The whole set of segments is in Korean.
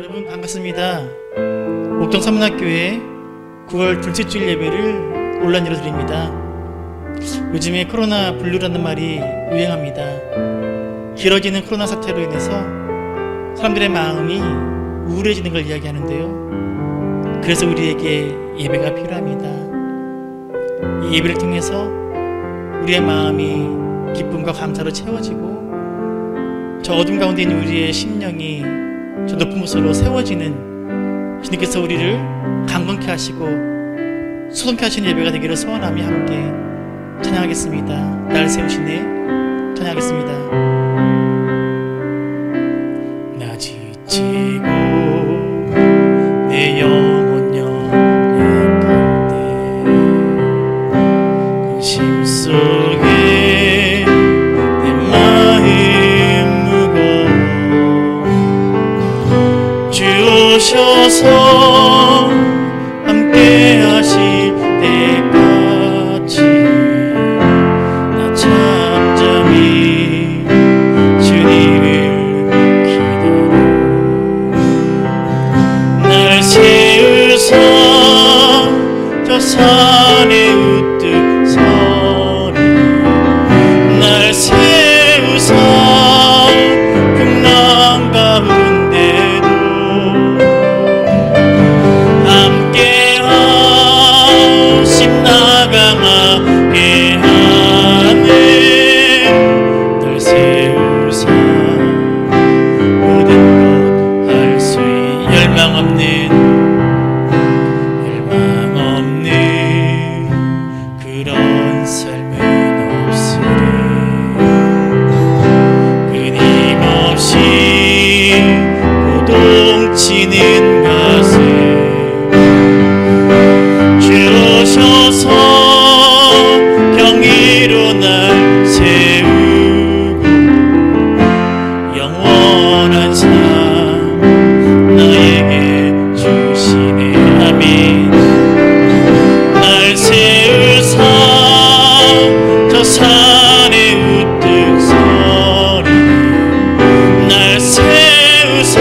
여러분 반갑습니다. 옥동 삼문학교회 9월 둘째 주일 예배를 온라인 열어드립니다. 요즘에 코로나 블루라는 말이 유행합니다. 길어지는 코로나 사태로 인해서 사람들의 마음이 우울해지는 걸 이야기하는데요. 그래서 우리에게 예배가 필요합니다. 이 예배를 통해서 우리의 마음이 기쁨과 감사로 채워지고 저 어둠 가운데 있는 우리의 심령이 저 높은 곳으로 세워지는 주님께서 우리를 강건케 하시고 소성케 하시는 예배가 되기를 소원하며 함께 찬양하겠습니다. 날 세우시네. 찬양하겠습니다. 나 지치고 내 영혼 연약한데 그 심속에 내 마음 무거워 주셔서 함께 하실 때까지 나 잠잠히 주님을 기다려 날 세우사 저 산에 우뚝 서리 날 세우사 풍랑 가운데도 함께하심 나강하게 하네 날 세우사 모든 것 할 수 열망 없는 그런 삶은 없으리 끊임없이 고동치는 가슴 주셔서 경의로 날 세우고 영원한 삶 나에게 주시네. 아멘. 날 세우사 저 산에 우뚝 서리 날 세우사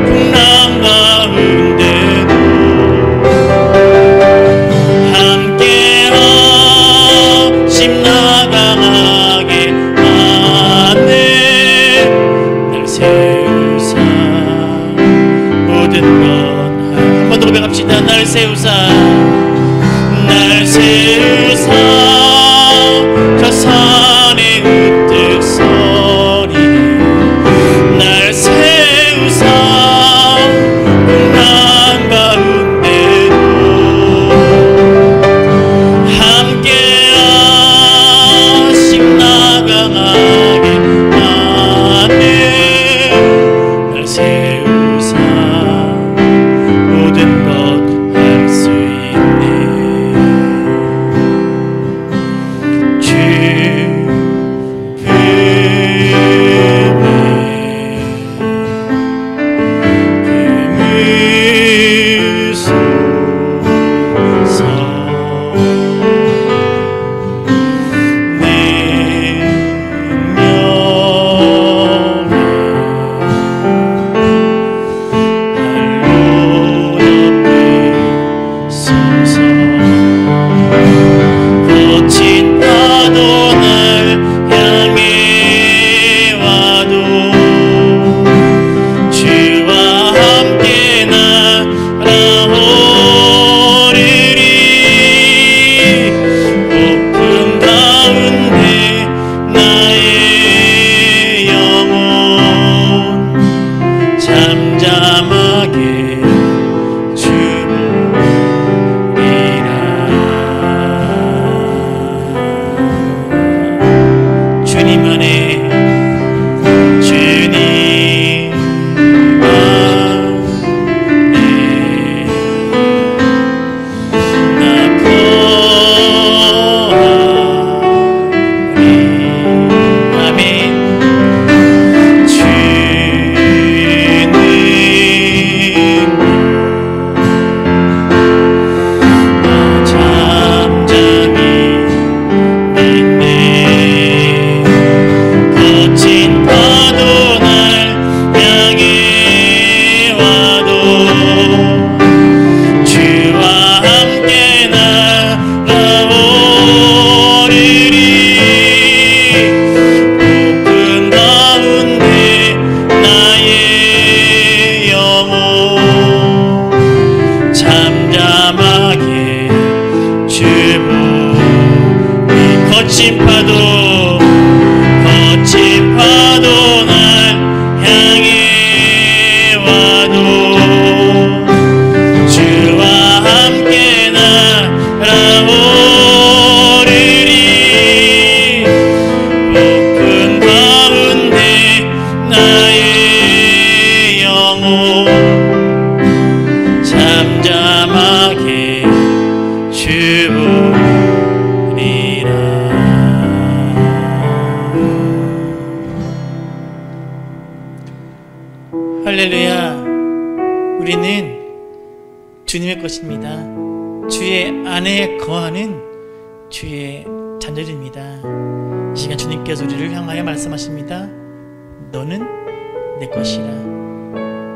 풍랑 가운데도 함께하심 나강하게 하네 날 세우사 모든 것 한 번 더 고백합시다. 날 세우사 날 세우사 저 산에 우뚝 서리 날 세우사 풍랑 가운데도 함께하심 나강하게 하네 날 세우사 모든 것 할 수 있네. 나의 영혼 잠잠하게 주리라. 할렐루야. 우리는 주님의 것입니다. 주의 안에 거하는 주의 자녀들입니다. 이 시간 주님께서 우리를 향하여 말씀하십니다. 너는 내 것이라.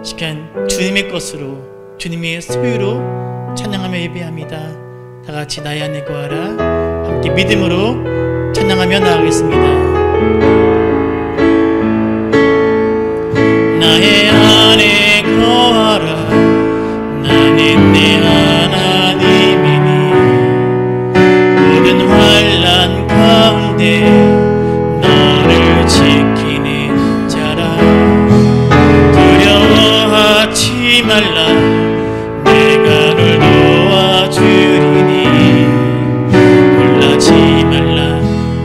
이 시간 주님의 것으로, 주님의 소유로 찬양하며 예배합니다. 다 같이 나의 안에 거하라. 함께 믿음으로 찬양하며 나아가겠습니다. 나의 안에 거하라. 나는 내 하나님이니 모든 환난 가운데 너를 지키는 자라. 두려워하지 말라. 내가 널 도와주리니 놀라지 말라.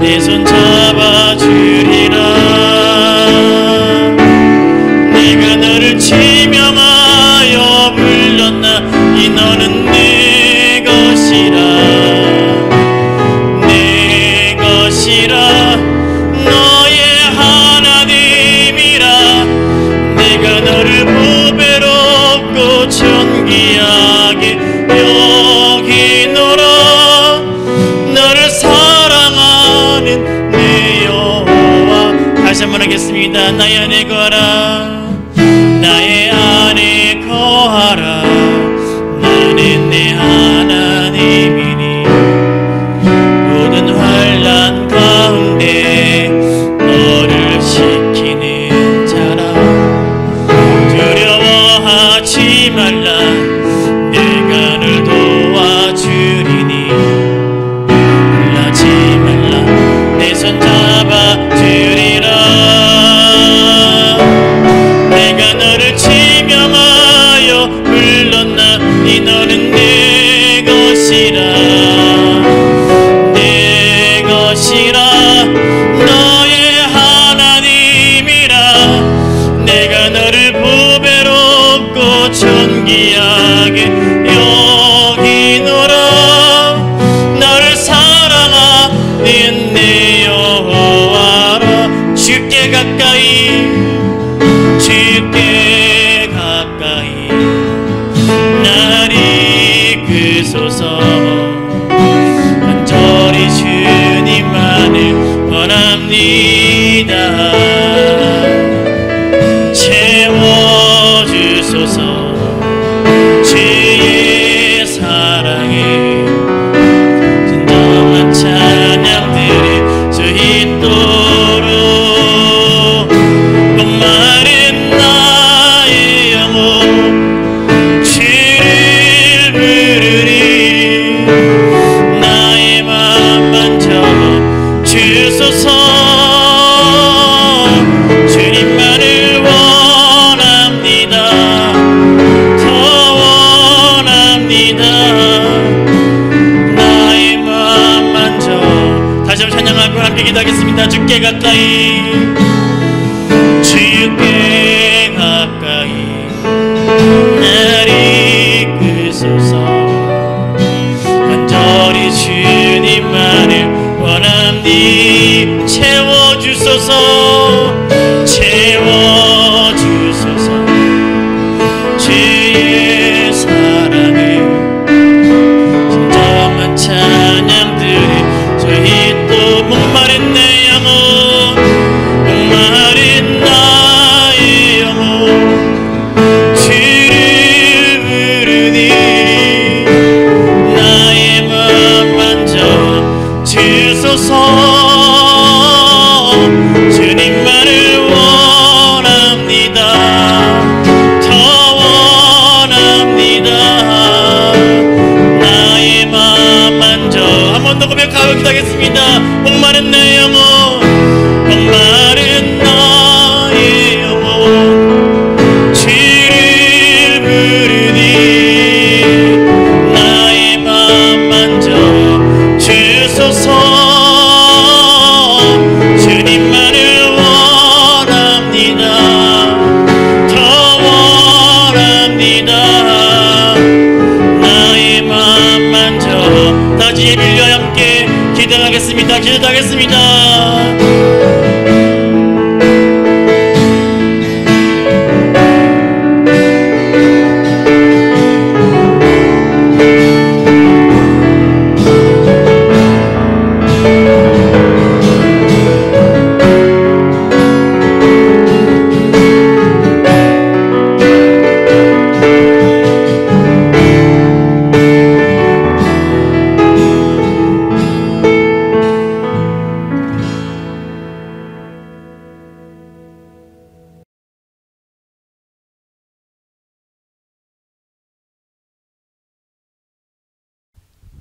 내 손 잡아주리라. 내가 너를 지명하여 불렀나. 이 너는 내 것이라. 내 것이라. 너의 하나님이라. 내가 너를 보배롭고 존귀하게 여기노라. 너를 사랑하는 내 여호와. 다시 한번 하겠습니다. 나의 안에 거하라. 나의 안에 거하라. 나는 내 하나님이니 모든 환난 가운데 너를 지키는 자라. 두려워하지 말라. 내가 널 도와주리니 놀라지 말라. 내 손 잡아주리라. 내가 너를 지명하여 불렀나. 이 너는 내 것이라. 내 것이라. 너의 하나님이라. 내가 너를 보배롭고 존귀하게 여기노라. 너를 사랑하는 내 여호와라. 주께 가까이, 주께 가까이 날 이끄소서. 간절히 주님만을 원합니다. 채워주소서. 주의 사랑에 진정한 찬양들이 주 있도록. 목마른 나의 영혼 주를 부르리. 나의 맘 만져 주소서. 주님만을 원합니다. 더 원합니다. 나의 맘 만져. 다시 한번 찬양하고 함께 기도하겠습니다. 주께 가까이, 주께 가까이 날 이끄소서. 간절히 주님만을 원합니. 채워주소서. 채워주소서. 주의 사랑을 진정한 찬양들이 저희 또 목마른 내 영혼. 목마른 나의 영혼 주를 부르니. 나의 맘 만져 주소서. 주님만을 원합니다. 더 원합니다. 나의 맘 만져. 한 번 더 고백하고 기도하겠습니다. 목마른 내 영혼, 목마른 나의 영혼 주를 부르니. 나의 맘 만져 주소서. 주님만을 원합니다. 기도하겠습니다.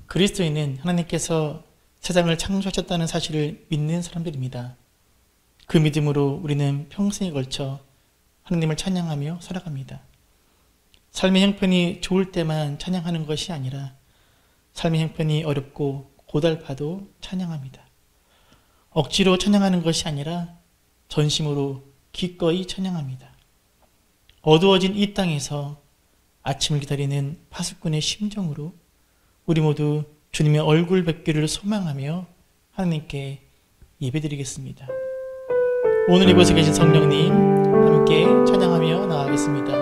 그리스도인은 하나님께서 세상을 창조하셨다는 사실을 믿는 사람들입니다. 그 믿음으로 우리는 평생에 걸쳐 하나님을 찬양하며 살아갑니다. 삶의 형편이 좋을 때만 찬양하는 것이 아니라 삶의 형편이 어렵고 고달파도 찬양합니다. 억지로 찬양하는 것이 아니라 전심으로 기꺼이 찬양합니다. 어두워진 이 땅에서 아침을 기다리는 파수꾼의 심정으로 우리 모두 주님의 얼굴 뵙기를 소망하며 하나님께 예배드리겠습니다. 오늘 이곳에 계신 성령님 함께 찬양하며 나아가겠습니다.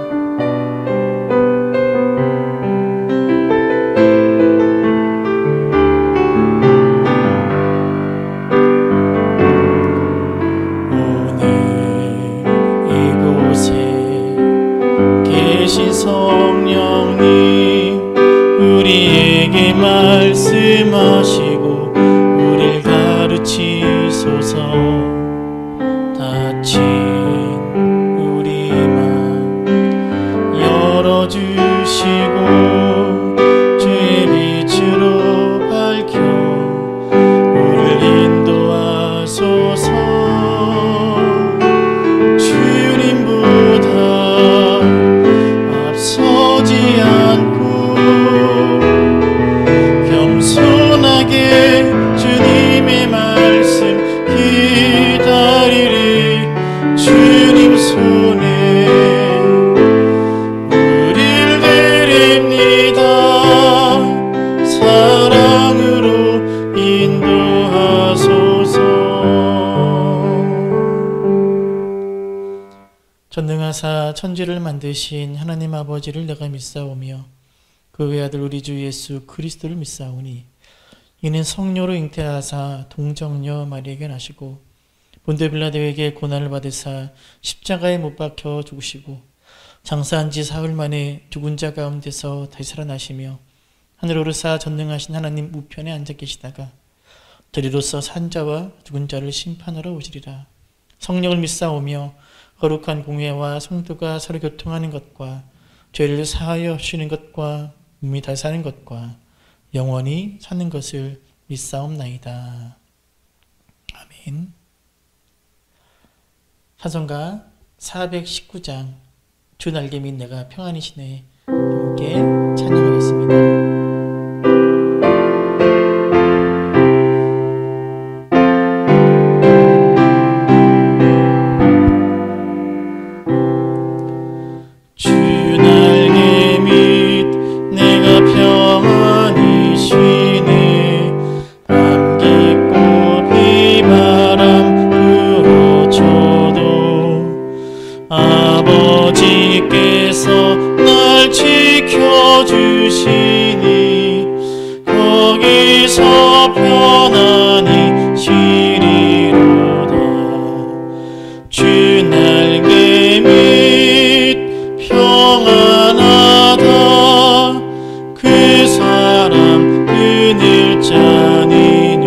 계신 성령님 우리에게 말씀하시고 우리를 가르치소서. 닫힌 우리 맘 열어주시고 주의 빛으로 밝혀 우리를 인도하소서. 서지 않고 겸손하게 주님의 말씀 기다리리. 주님 손에 우릴 드립니다. 사랑으로 인도하소서. 전능하사 천지를 만드신 하나님 아버지를 내가 믿사오며 그 외아들 우리 주 예수 그리스도를 믿사오니 이는 성녀로 잉태하사 동정녀 마리에게 나시고 본데 빌라도에게 고난을 받으사 십자가에 못 박혀 죽으시고 장사한 지 사흘 만에 죽은 자 가운데서 다시 살아나시며 하늘 오르사 전능하신 하나님 우편에 앉아 계시다가 저리로서 산 자와 죽은 자를 심판하러 오시리라. 성령을 믿사오며 거룩한 공회와 성도가 서로 교통하는 것과 죄를 사하여 주시는 것과 몸이 다시 사는 것과 영원히 사는 것을 믿사옵나이다. 아멘. 찬송가 419장 주 날개 및 내가 평안이시네 함께 찬양하겠습니다. 아버지께서 날 지켜주시니 거기서 편안히 쉬리로다. 주 날개 밑 평안하다. 그 사람 그늘 자니뇨.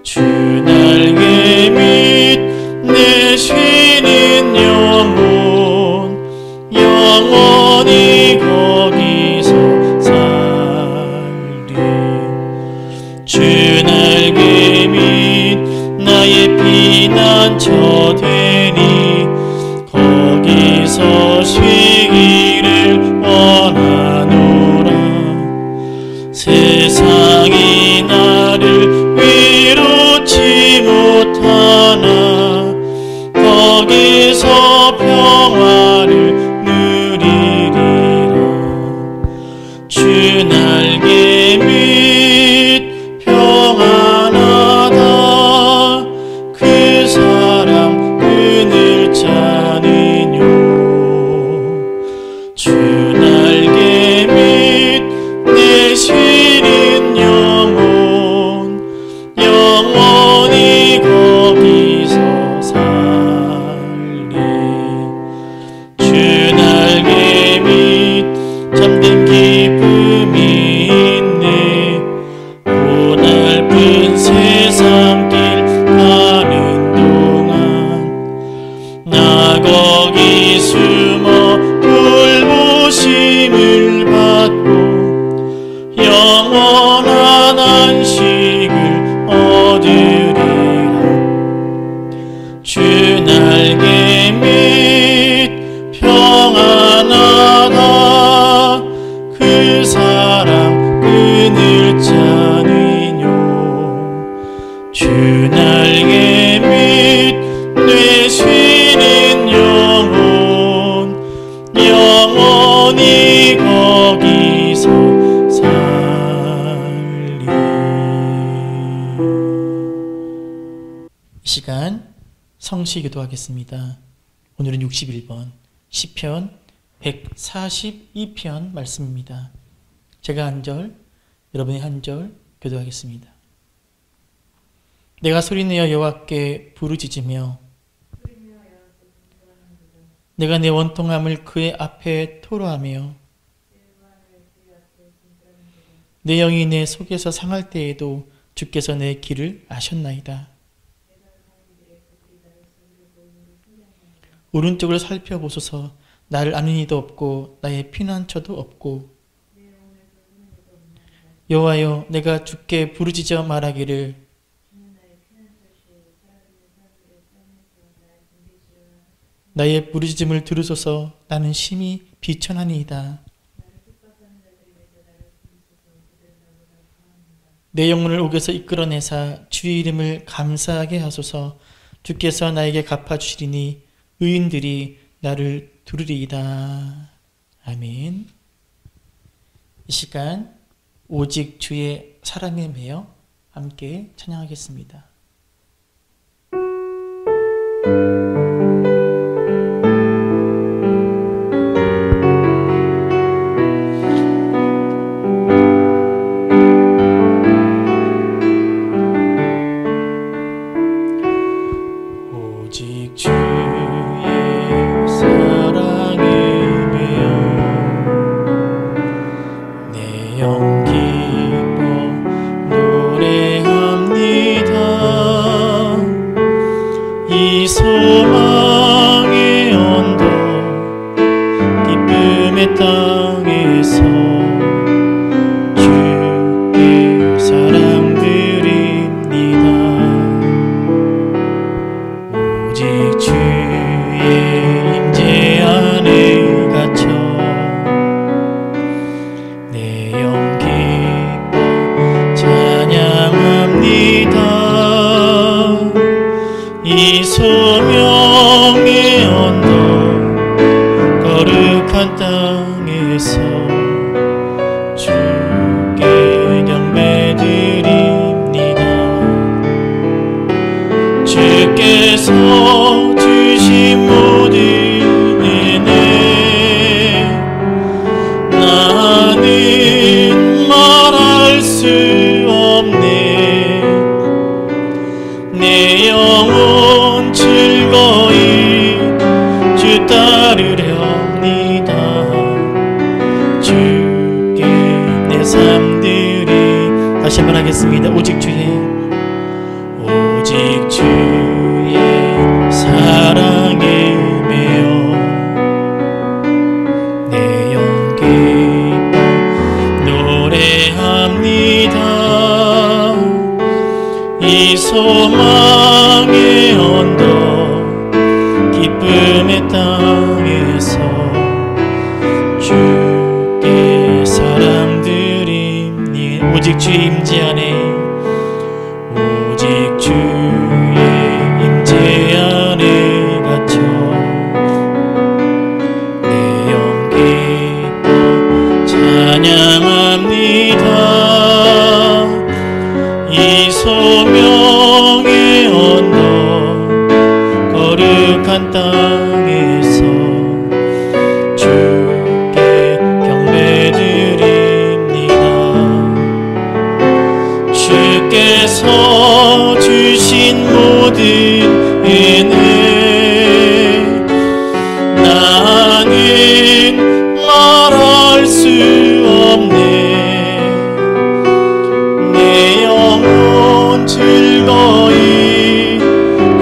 주 날개 밑 내 쉬는 영혼 영원히 거기서 살리. 주 날개 밑 나의 피난처 되니 거기서 쉬기를 원하노라. 세상이 나를 위로치 못하나 거기서 평화를 누리리라. 주 날개 밑 평안 나 거기 숨어 돌보심을 받고 영원한 안식을 얻으리라. 주 날개 및 평안하다 그 사랑 끊을 자는요. 주 날개 및 되시는 영혼 영원히 거기서 살리. 이 시간 성시 기도하겠습니다. 오늘은 61번 시편 142편 말씀입니다. 제가 한 절, 여러분이 한 절 기도하겠습니다. 내가 소리내어 여호와께 부르짖으며 내가 내 원통함을 그의 앞에 토로하며 내 영이 내 속에서 상할 때에도 주께서 내 길을 아셨나이다. 오른쪽을 살펴보소서. 나를 아는 이도 없고 나의 피난처도 없고. 여호와여, 내가 주께 부르짖어 말하기를 나의 부르짖음을 들으소서. 나는 심히 비천하니이다. 내 영혼을 옥에서 이끌어내사 주의 이름을 감사하게 하소서. 주께서 나에게 갚아주시리니 의인들이 나를 두르리이다. 아멘. 이 시간 오직 주의 사랑에 매여 함께 찬양하겠습니다. 오직 주의 사랑에 매여 내 영 기뻐 노래합니다. 이 소망의 언덕 기쁨의 땅에서 주께 사랑드립니다. 오직 주의 임재 안에 갇혀 내 영 기뻐 찬양합니다. 이 소명의 언덕 거룩한 땅에서 주께 경배드립니다. 주께서 주신 모든 은혜 나는 말할 수 없네. 내 영혼 즐거이 주 따르렵니다. 주께 내 삶들이 다시 한번 하겠습니다. 오직 주의 사랑에 매여 내 영 기뻐 노래합니다. 이 소망의 언덕 기쁨의 땅에서 주께 사랑드립니다. 오직 주의 임재 안에 오직 주의 임재 안에 갇혀 내 영 기뻐 찬양합니다. 이 소명의 언덕 거룩한 땅에서 주께 경배드립니다. 주께서 주신 모든 은혜 나는 말할 수 없네. 내 영혼 즐거이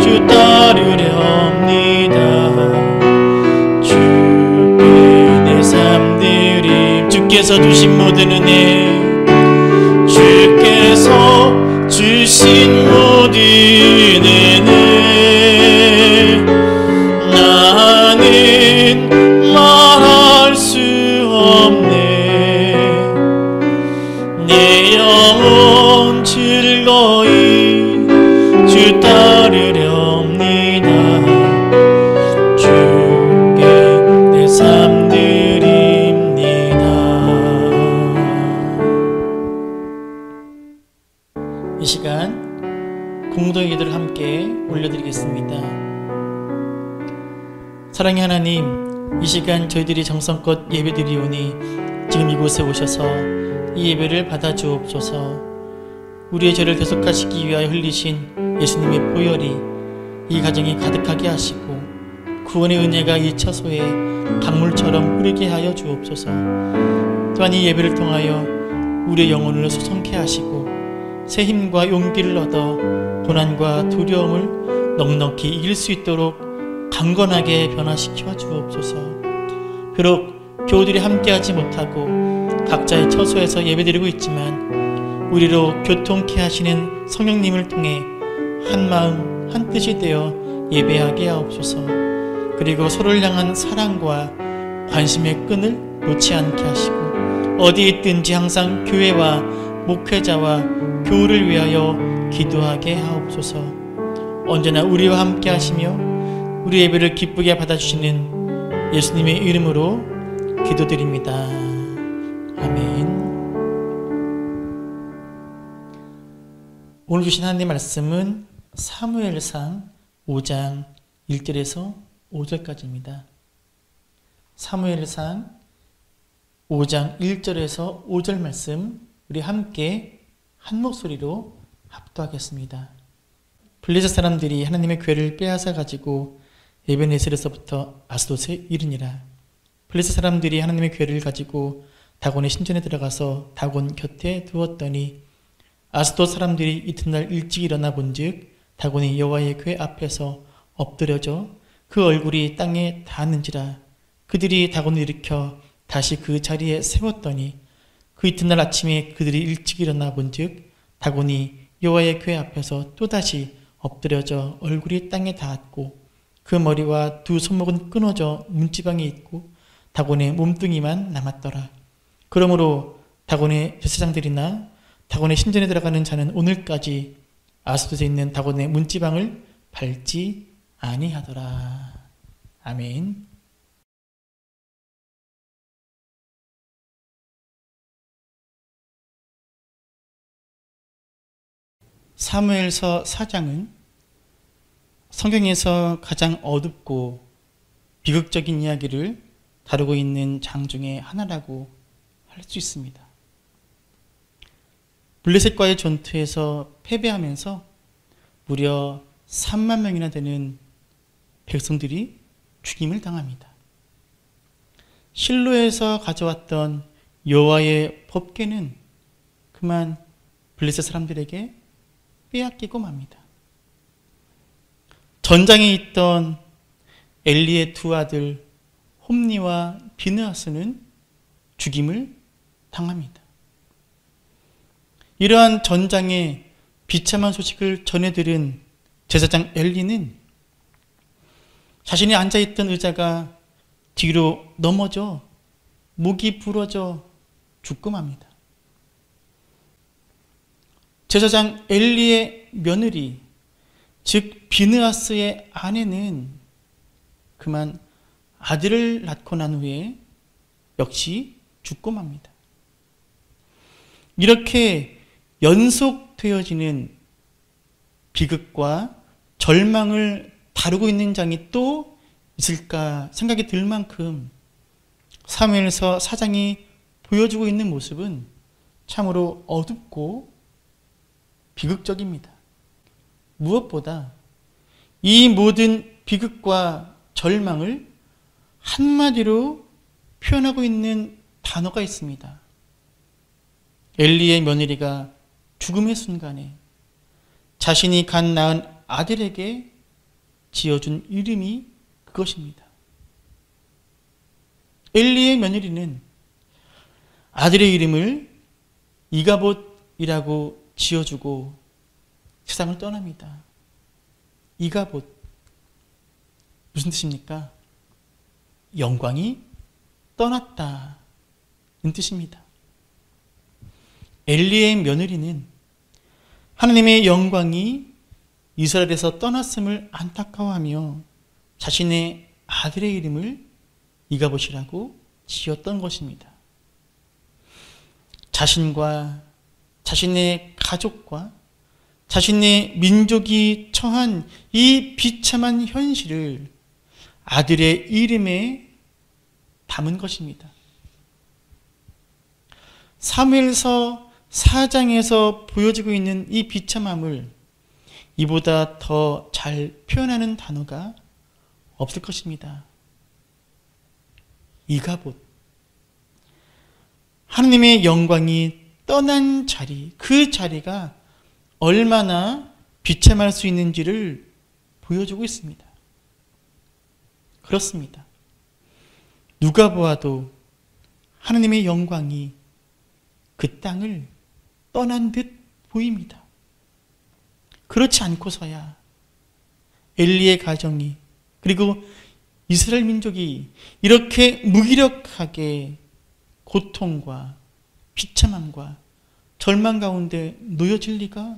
주 따르렵니다. 주께서 주신 모든 은혜, 주께서 주신 모든 은혜, 나는 말할 수 없네. 내 영혼 즐거이 주 따르렵니다. 주께 내 삶 드립니다. 이 시간 공동의 기도를 함께 올려드리겠습니다. 사랑의 하나님, 이 시간 저희들이 정성껏 예배드리오니 지금 이곳에 오셔서 이 예배를 받아주옵소서. 우리의 죄를 대속하시기 위하여 흘리신 예수님의 보혈이 이 가정이 가득하게 하시고 구원의 은혜가 이 처소에 강물처럼 흐르게 하여 주옵소서. 또한 이 예배를 통하여 우리의 영혼을 소성케 하시고 새 힘과 용기를 얻어 고난과 두려움을 넉넉히 이길 수 있도록 강건하게 변화시켜 주옵소서. 비록 교우들이 함께하지 못하고 각자의 처소에서 예배드리고 있지만 우리로 교통케 하시는 성령님을 통해 한 마음 한 뜻이 되어 예배하게 하옵소서. 그리고 서로를 향한 사랑과 관심의 끈을 놓지 않게 하시고 어디에 있든지 항상 교회와 목회자와 교우를 위하여 기도하게 하옵소서. 언제나 우리와 함께 하시며 우리 예배를 기쁘게 받아주시는 예수님의 이름으로 기도드립니다. 아멘. 오늘 주신 하나님의 말씀은 사무엘상 5장 1절에서 5절까지입니다. 사무엘상 5장 1절에서 5절 말씀 우리 함께 한 목소리로 합독하겠습니다. 블레셋 사람들이 하나님의 궤를 빼앗아 가지고 에벤에셀에서부터 아스돗에 이르니라. 블레셋 사람들이 하나님의 궤를 가지고 다곤의 신전에 들어가서 다곤 곁에 두었더니 아스돗 사람들이 이튿날 일찍 일어나 본즉 다곤이 여호와의 궤 앞에서 엎드려져 그 얼굴이 땅에 닿았는지라. 그들이 다곤을 일으켜 다시 그 자리에 세웠더니 그 이튿날 아침에 그들이 일찍 일어나 본즉 다곤이 여호와의 궤 앞에서 또다시 엎드려져 얼굴이 땅에 닿았고 그 머리와 두 손목은 끊어져 문지방에 있고 다곤의 몸뚱이만 남았더라. 그러므로 다곤의 제사장들이나 다곤의 신전에 들어가는 자는 오늘까지 아스돗에 있는 다곤의 문지방을 밟지 아니하더라. 아멘. 사무엘서 4장은 성경에서 가장 어둡고 비극적인 이야기를 다루고 있는 장 중에 하나라고 할 수 있습니다. 블레셋과의 전투에서 패배하면서 무려 3만 명이나 되는 백성들이 죽임을 당합니다. 실로에서 가져왔던 여호와의 법궤는 그만 블레셋 사람들에게 빼앗기고 맙니다. 전장에 있던 엘리의 두 아들 홈니와 비느하스는 죽임을 당합니다. 이러한 전장의 비참한 소식을 전해들은 제사장 엘리는 자신이 앉아있던 의자가 뒤로 넘어져 목이 부러져 죽고 맙니다. 제사장 엘리의 며느리, 즉 비느하스의 아내는 그만 아들을 낳고 난 후에 역시 죽고 맙니다. 이렇게 연속되어지는 비극과 절망을 다루고 있는 장이 또 있을까 생각이 들 만큼 사무엘서 4장이 보여주고 있는 모습은 참으로 어둡고 비극적입니다. 무엇보다 이 모든 비극과 절망을 한마디로 표현하고 있는 단어가 있습니다. 엘리의 며느리가 죽음의 순간에 자신이 갓 낳은 아들에게 지어준 이름이 그것입니다. 엘리의 며느리는 아들의 이름을 이가봇이라고 지어주고 세상을 떠납니다. 이가봇, 무슨 뜻입니까? 영광이 떠났다는 뜻입니다. 엘리의 며느리는 하나님의 영광이 이스라엘에서 떠났음을 안타까워하며 자신의 아들의 이름을 이가봇이라고 지었던 것입니다. 자신과 자신의 가족과 자신의 민족이 처한 이 비참한 현실을 아들의 이름에 담은 것입니다. 사무엘서 4장에서 보여지고 있는 이 비참함을 이보다 더 잘 표현하는 단어가 없을 것입니다. 이가봇. 하나님의 영광이 떠난 자리, 그 자리가 얼마나 비참할 수 있는지를 보여주고 있습니다. 그렇습니다. 누가 보아도 하나님의 영광이 그 땅을 떠난 듯 보입니다. 그렇지 않고서야 엘리의 가정이 그리고 이스라엘 민족이 이렇게 무기력하게 고통과 비참함과 절망 가운데 놓여질 리가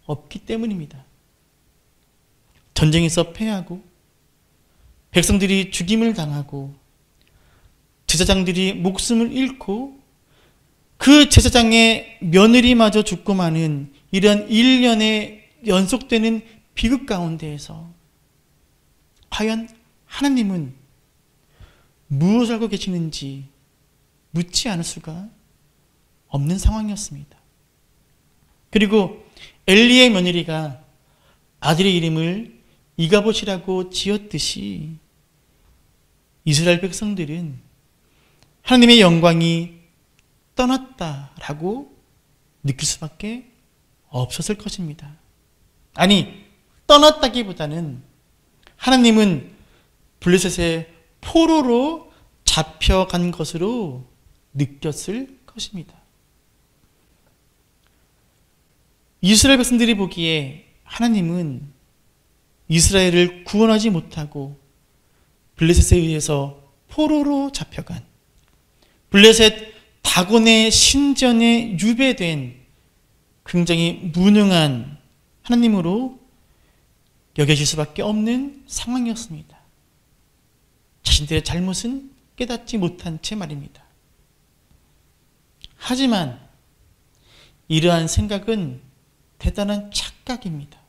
없기 때문입니다. 전쟁에서 패하고 백성들이 죽임을 당하고 제사장들이 목숨을 잃고 그 제사장의 며느리마저 죽고 마는 이런 일련의 연속되는 비극 가운데에서 과연 하나님은 무엇을 하고 계시는지 묻지 않을 수가 없는 상황이었습니다. 그리고 엘리의 며느리가 아들의 이름을 이가봇이라고 지었듯이 이스라엘 백성들은 하나님의 영광이 떠났다라고 느낄 수밖에 없었을 것입니다. 아니, 떠났다기보다는 하나님은 블레셋의 포로로 잡혀간 것으로 느꼈을 것입니다. 이스라엘 백성들이 보기에 하나님은 이스라엘을 구원하지 못하고 블레셋에 의해서 포로로 잡혀간 블레셋 다곤의 신전에 유배된 굉장히 무능한 하나님으로 여겨질 수밖에 없는 상황이었습니다. 자신들의 잘못은 깨닫지 못한 채 말입니다. 하지만 이러한 생각은 대단한 착각입니다.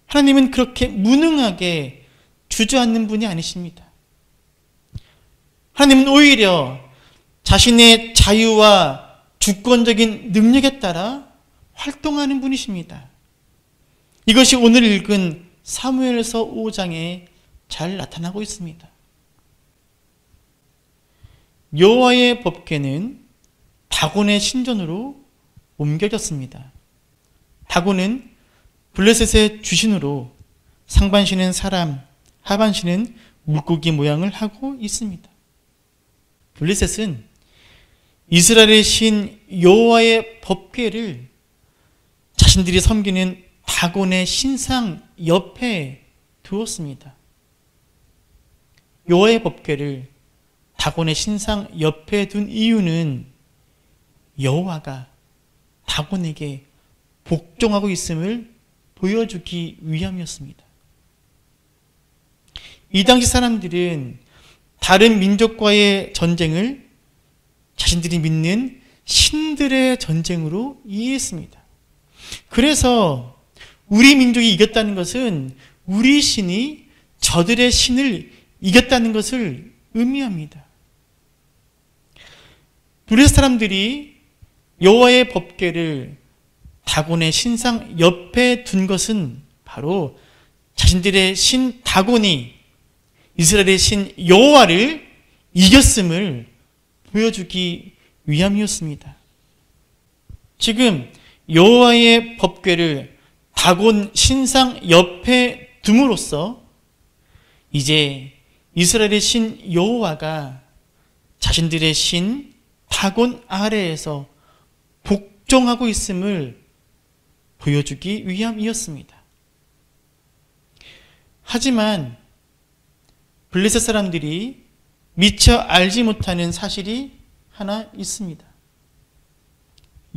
하나님은 그렇게 무능하게 주저앉는 분이 아니십니다. 하나님은 오히려 자신의 자유와 주권적인 능력에 따라 활동하는 분이십니다. 이것이 오늘 읽은 사무엘서 5장에 잘 나타나고 있습니다. 여호와의 법궤는 다곤의 신전으로 옮겨졌습니다. 다곤은 블레셋의 주신으로 상반신은 사람, 하반신은 물고기 모양을 하고 있습니다. 블레셋은 이스라엘의 신 여호와의 법궤를 자신들이 섬기는 다곤의 신상 옆에 두었습니다. 여호와의 법궤를 다곤의 신상 옆에 둔 이유는 여호와가 다곤에게 복종하고 있음을 보여주기 위함이었습니다. 이 당시 사람들은 다른 민족과의 전쟁을 자신들이 믿는 신들의 전쟁으로 이해했습니다. 그래서 우리 민족이 이겼다는 것은 우리 신이 저들의 신을 이겼다는 것을 의미합니다. 블레셋 사람들이 여호와의 법궤를 다곤의 신상 옆에 둔 것은 바로 자신들의 신 다곤이 이스라엘의 신 여호와를 이겼음을 보여주기 위함이었습니다. 지금 여호와의 법궤를 다곤 신상 옆에 둠으로써 이제 이스라엘의 신 여호와가 자신들의 신 다곤 아래에서 복종하고 있음을 보여주기 위함이었습니다. 하지만 블레셋 사람들이 미처 알지 못하는 사실이 하나 있습니다.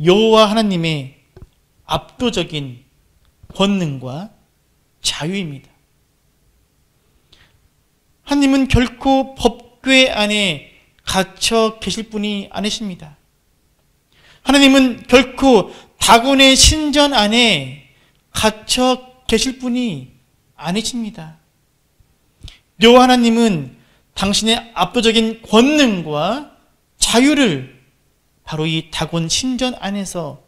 여호와 하나님의 압도적인 권능과 자유입니다. 하나님은 결코 법궤 안에 갇혀 계실 분이 아니십니다. 하나님은 결코 다곤의 신전 안에 갇혀 계실 분이 아니십니다. 여호와 하나님은 당신의 압도적인 권능과 자유를 바로 이 다곤 신전 안에서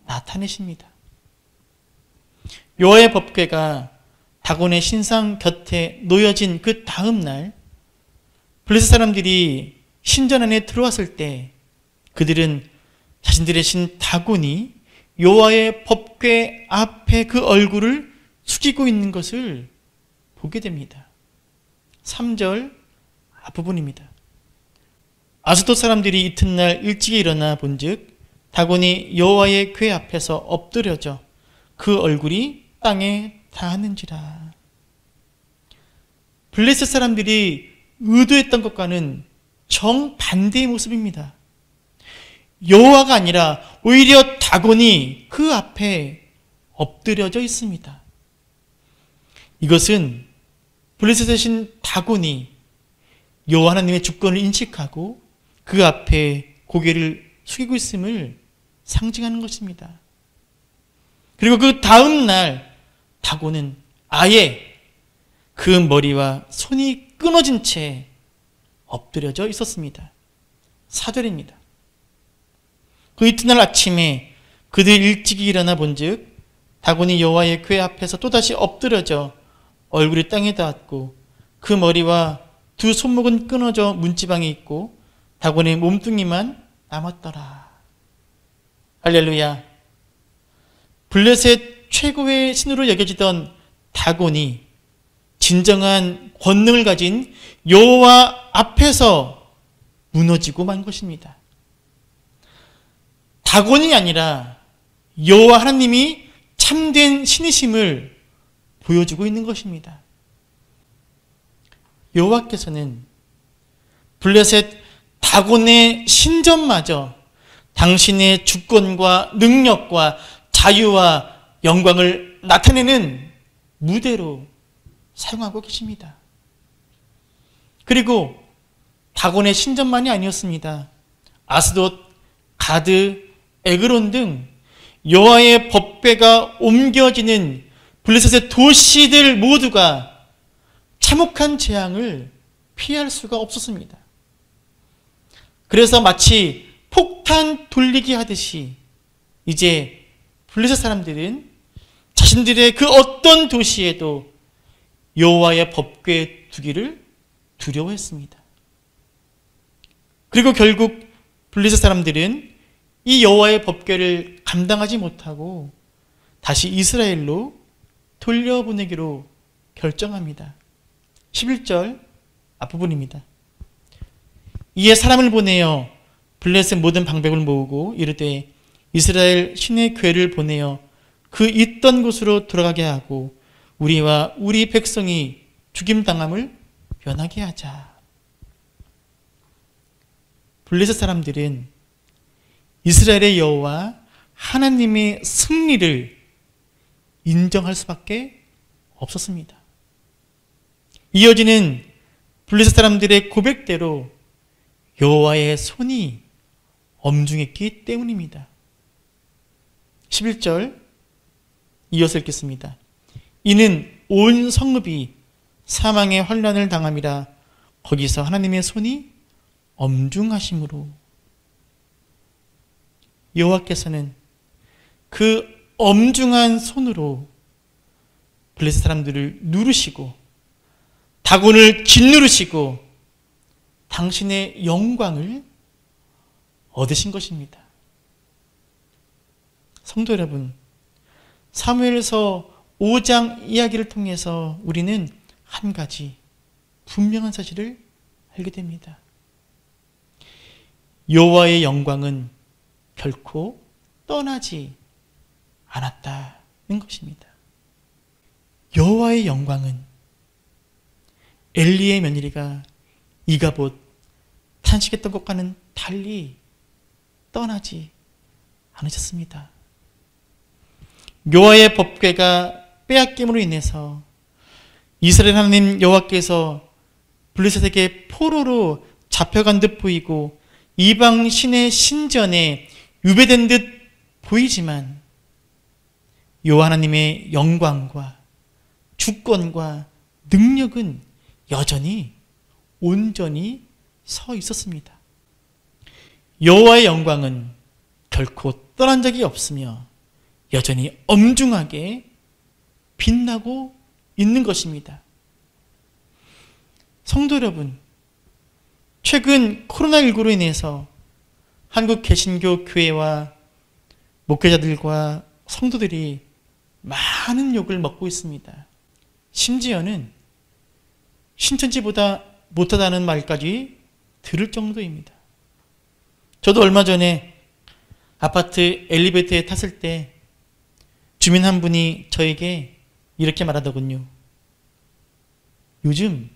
나타내십니다. 여호와의 법궤가 다곤의 신상 곁에 놓여진 그 다음 날 블레셋 사람들이 신전 안에 들어왔을 때 그들은 자신들의 신 다곤이 여호와의 법궤 앞에 그 얼굴을 숙이고 있는 것을 보게 됩니다. 3절 앞부분입니다. 아스돗 사람들이 이튿날 일찍이 일어나 본즉 다곤이 여호와의 궤 앞에서 엎드려져 그 얼굴이 땅에 닿았는지라. 블레셋 사람들이 의도했던 것과는 정반대의 모습입니다. 여호와가 아니라 오히려 다곤이 그 앞에 엎드려져 있습니다. 이것은 블레셋의 신 다곤이 여호와 하나님의 주권을 인식하고 그 앞에 고개를 숙이고 있음을 상징하는 것입니다. 그리고 그 다음 날 다곤은 아예 그 머리와 손이 끊어진 채 엎드려져 있었습니다. 4절입니다. 그 이튿날 아침에 그들 일찍이 일어나 본즉 다곤이 여호와의 궤 앞에서 또다시 엎드려져 얼굴이 땅에 닿았고 그 머리와 두 손목은 끊어져 문지방에 있고 다곤의 몸뚱이만 남았더라. 할렐루야. 블레셋 최고의 신으로 여겨지던 다곤이 진정한 권능을 가진 여호와 앞에서 무너지고 만 것입니다. 다곤이 아니라 여호와 하나님이 참된 신이심을 보여주고 있는 것입니다. 여호와께서는 블레셋 다곤의 신전마저 당신의 주권과 능력과 자유와 영광을 나타내는 무대로 사용하고 계십니다. 그리고 다곤의 신전만이 아니었습니다. 아스돗, 가드, 에그론 등 여호와의 법궤가 옮겨지는 블레셋의 도시들 모두가 참혹한 재앙을 피할 수가 없었습니다. 그래서 마치 폭탄 돌리기 하듯이 이제 블레셋 사람들은 자신들의 그 어떤 도시에도 여호와의 법궤 두기를 두려워했습니다. 그리고 결국 블레셋 사람들은 이 여호와의 법궤를 감당하지 못하고 다시 이스라엘로 돌려보내기로 결정합니다. 11절 앞부분입니다. 이에 사람을 보내어 블레셋 모든 방백을 모으고 이르되 이스라엘 신의 궤를 보내어 그 있던 곳으로 돌아가게 하고 우리와 우리 백성이 죽임당함을 면하게 하자. 블레셋 사람들은 이스라엘의 여호와 하나님의 승리를 인정할 수밖에 없었습니다. 이어지는 블레셋 사람들의 고백대로 여호와의 손이 엄중했기 때문입니다. 11절 이어서 읽겠습니다. 이는 온 성읍이 사망의 환난을 당함이라 거기서 하나님의 손이 엄중하심으로. 여호와께서는 그 엄중한 손으로 블레셋 사람들을 누르시고 다곤을 짓누르시고 당신의 영광을 얻으신 것입니다. 성도 여러분, 사무엘서 5장 이야기를 통해서 우리는 한 가지 분명한 사실을 알게 됩니다. 여호와의 영광은 결코 떠나지 않았다는 것입니다. 여호와의 영광은 엘리의 며느리가 이가봇 탄식했던 것과는 달리 떠나지 않으셨습니다. 여호와의 법궤가 빼앗김으로 인해서 이스라엘 하나님 여호와께서 블레셋에게 포로로 잡혀간 듯 보이고 이방 신의 신전에 유배된 듯 보이지만 여호와 하나님의 영광과 주권과 능력은 여전히 온전히 서 있었습니다. 여호와의 영광은 결코 떠난 적이 없으며 여전히 엄중하게 빛나고 있는 것입니다. 성도 여러분, 최근 코로나19로 인해서 한국 개신교 교회와 목회자들과 성도들이 많은 욕을 먹고 있습니다. 심지어는 신천지보다 못하다는 말까지 들을 정도입니다. 저도 얼마 전에 아파트 엘리베이터에 탔을 때 주민 한 분이 저에게 이렇게 말하더군요. 요즘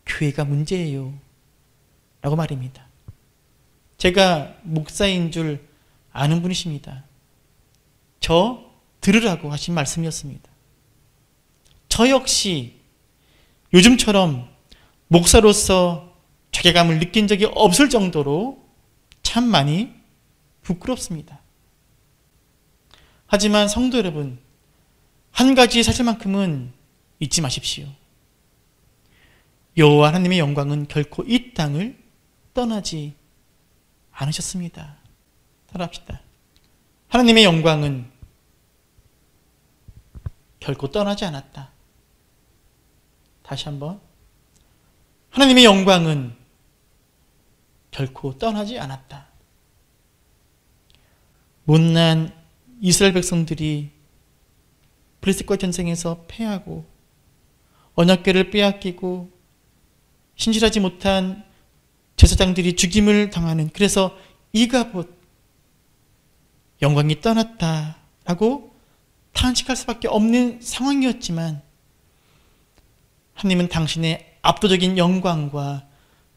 교회가 문제예요. 라고 말입니다. 제가 목사인 줄 아는 분이십니다. 저 들으라고 하신 말씀이었습니다. 저 역시 요즘처럼 목사로서 자괴감을 느낀 적이 없을 정도로 참 많이 부끄럽습니다. 하지만 성도 여러분, 한 가지 사실만큼은 잊지 마십시오. 여호와 하나님의 영광은 결코 이 땅을 떠나지 않으셨습니다. 따라합시다. 하나님의 영광은 결코 떠나지 않았다. 다시 한번. 하나님의 영광은 결코 떠나지 않았다. 못난 이스라엘 백성들이 블레셋과 전쟁에서 패하고 언약궤를 빼앗기고 신실하지 못한 제사장들이 죽임을 당하는, 그래서 이가봇 영광이 떠났다라고 탄식할 수밖에 없는 상황이었지만 하나님은 당신의 압도적인 영광과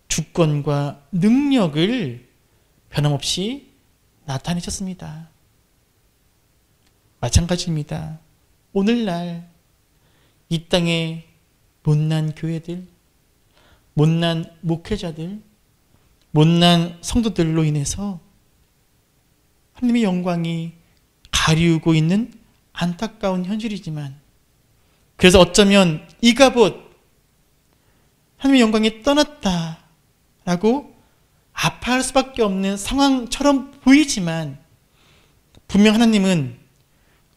주권과 능력을 변함없이 나타내셨습니다. 마찬가지입니다. 오늘날 이 땅의 못난 교회들, 못난 목회자들, 못난 성도들로 인해서 하나님의 영광이 가리우고 있는 안타까운 현실이지만, 그래서 어쩌면 이가봇 하나님의 영광이 떠났다라고 아파할 수밖에 없는 상황처럼 보이지만, 분명 하나님은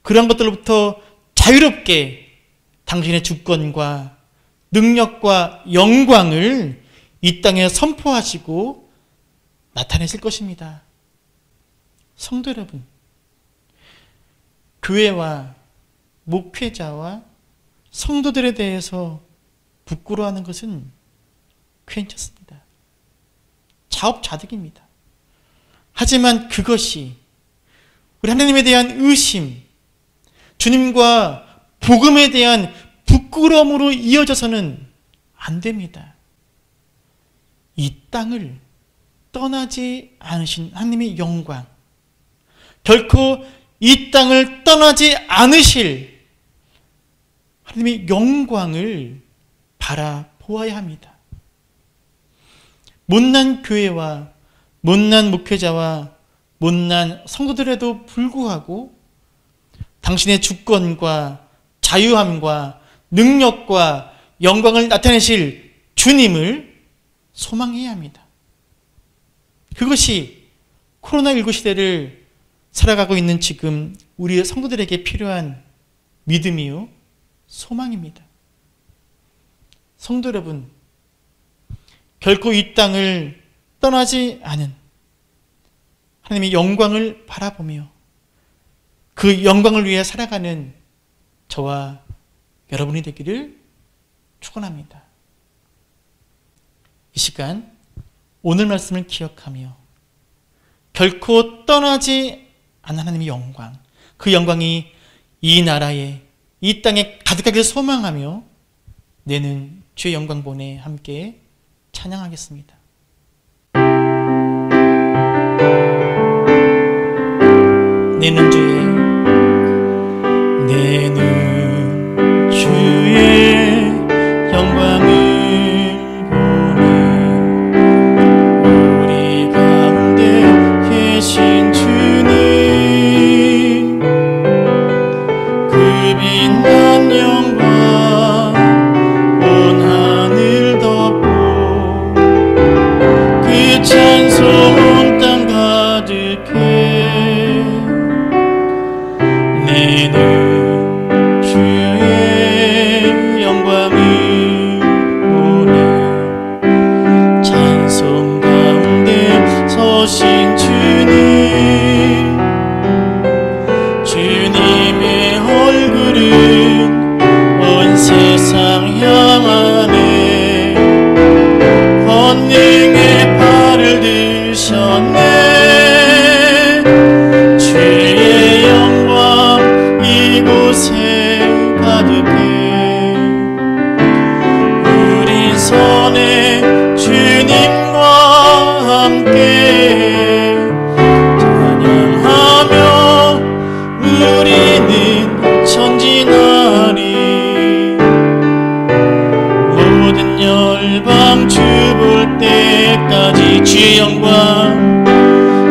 그런 것들로부터 자유롭게 당신의 주권과 능력과 영광을 이 땅에 선포하시고 나타내실 것입니다. 성도 여러분, 교회와 목회자와 성도들에 대해서 부끄러워하는 것은 괜찮습니다. 자업자득입니다. 하지만 그것이 우리 하나님에 대한 의심, 주님과 복음에 대한 부끄러움으로 이어져서는 안 됩니다. 이 땅을 떠나지 않으신 하나님의 영광, 결코 이 땅을 떠나지 않으실 하나님의 영광을 바라보아야 합니다. 못난 교회와 못난 목회자와 못난 성도들에도 불구하고 당신의 주권과 자유함과 능력과 영광을 나타내실 주님을 소망해야 합니다. 그것이 코로나19 시대를 살아가고 있는 지금 우리 성도들에게 필요한 믿음이요, 소망입니다. 성도 여러분, 결코 이 땅을 떠나지 않은 하나님의 영광을 바라보며 그 영광을 위해 살아가는 저와 여러분이 되기를 축원합니다. 이 시간 오늘 말씀을 기억하며 결코 떠나지 않은 하나님의 영광, 그 영광이 이 나라에, 이 땅에 가득하기를 소망하며 내는 주의 영광 보내 함께 찬양하겠습니다. 내는 주의 영광을 보내 우리 가운데 계신 주님, 그 빛난 영광 온 하늘 덮고 그 찬송 온 땅 가득해. 내는 주의 영광을 보내 찬송 가운데 서신 주님, 주님의 얼굴은 온 세상 향하네. 권능의 팔을 드셨네. 주의 영광 이곳에 가득해. 우리 손에 주님과 함께 찬양하며 우리는 전진하리. 모든 열방 주 볼 때까지 주의 영광,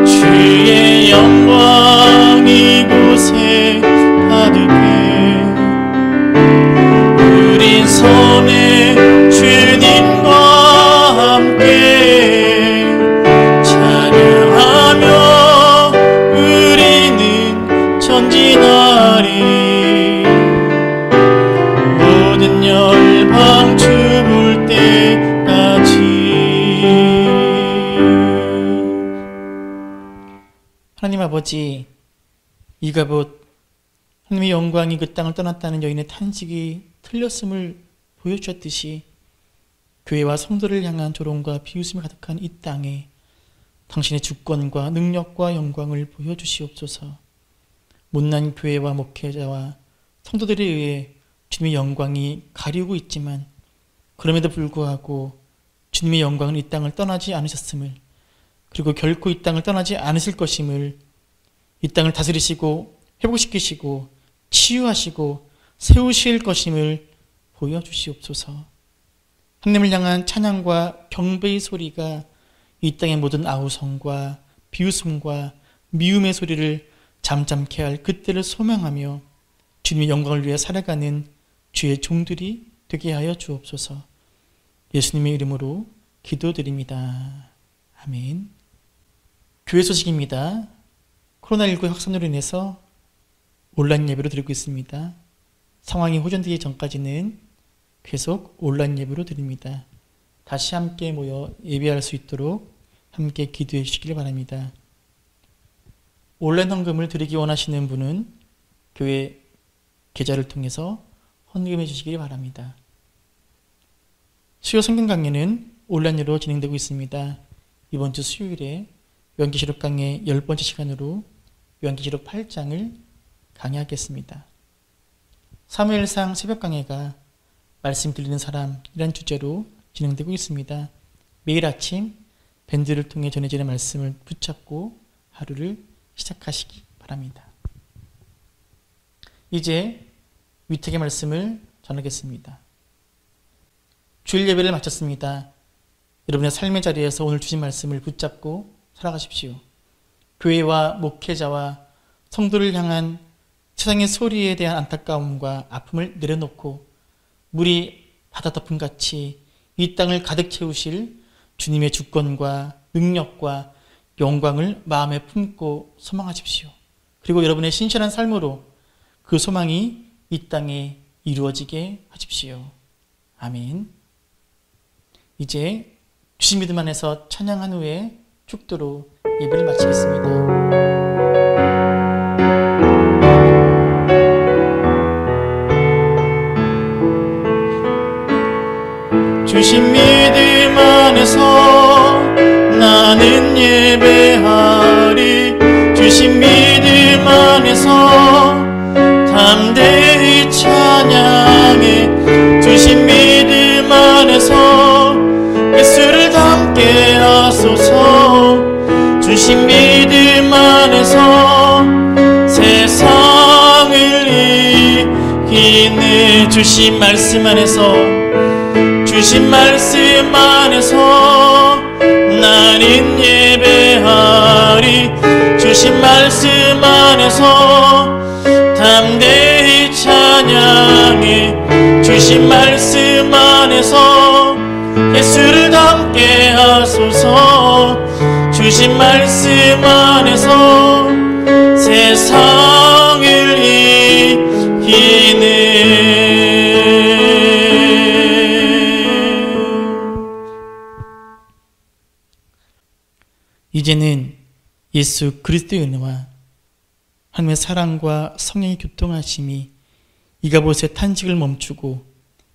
주의 영광 이곳에 가득해. 우리 손에 주님과 함께 찬양하며 우리는 전진하리. 모든 열방 주 볼 때까지. 하나님 아버지, 이가봇 하나님의 영광이 그 땅을 떠났다는 여인의 탄식이 틀렸음을 보여주셨듯이 교회와 성도를 향한 조롱과 비웃음이 가득한 이 땅에 당신의 주권과 능력과 영광을 보여주시옵소서. 못난 교회와 목회자와 성도들에 의해 주님의 영광이 가리우고 있지만 그럼에도 불구하고 주님의 영광은 이 땅을 떠나지 않으셨음을, 그리고 결코 이 땅을 떠나지 않으실 것임을, 이 땅을 다스리시고 회복시키시고 치유하시고 세우실 것임을 보여주시옵소서. 하나님을 향한 찬양과 경배의 소리가 이 땅의 모든 아우성과 비웃음과 미움의 소리를 잠잠케 할 그때를 소망하며 주님의 영광을 위해 살아가는 주의 종들이 되게 하여 주옵소서. 예수님의 이름으로 기도드립니다. 아멘. 교회 소식입니다. 코로나19 확산으로 인해서 온라인 예배로 드리고 있습니다. 상황이 호전되기 전까지는 계속 온라인 예배로 드립니다. 다시 함께 모여 예배할 수 있도록 함께 기도해 주시길 바랍니다. 온라인 헌금을 드리기 원하시는 분은 교회 계좌를 통해서 헌금해 주시길 바랍니다. 수요 성경 강의는 온라인으로 진행되고 있습니다. 이번 주 수요일에 요한계시록 강의 10번째 시간으로 요한계시록 8장을 강의하겠습니다. 사무엘상 새벽 강해가 말씀 들리는 사람이란 주제로 진행되고 있습니다. 매일 아침 밴드를 통해 전해지는 말씀을 붙잡고 하루를 시작하시기 바랍니다. 이제 위택의 말씀을 전하겠습니다. 주일 예배를 마쳤습니다. 여러분의 삶의 자리에서 오늘 주신 말씀을 붙잡고 살아가십시오. 교회와 목회자와 성도를 향한 세상의 소리에 대한 안타까움과 아픔을 내려놓고 물이 바다 덮음 같이 이 땅을 가득 채우실 주님의 주권과 능력과 영광을 마음에 품고 소망하십시오. 그리고 여러분의 신실한 삶으로 그 소망이 이 땅에 이루어지게 하십시오. 아멘. 이제 주신 믿음 안에서 찬양한 후에 축도로 예배를 마치겠습니다. 주신 믿음 안에서 나는 예배하리. 있네. 주신 말씀 안에서, 주신 말씀 안에서 나는 예배하리. 주신 말씀 안에서 담대히 찬양해. 주신 말씀 안에서 예수를 닮게 하소서. 주신 말씀 안에서 세상을 이기네. 이제는 예수 그리스도의 은혜와 하나님의 사랑과 성령의 교통하심이 이가봇의 탄식을 멈추고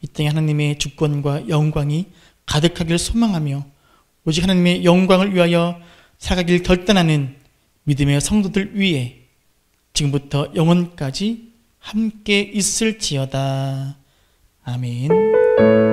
이 땅에 하나님의 주권과 영광이 가득하기를 소망하며 오직 하나님의 영광을 위하여 살아가길 결단하는 믿음의 성도들 위에 지금부터 영원까지 함께 있을지어다. 아멘.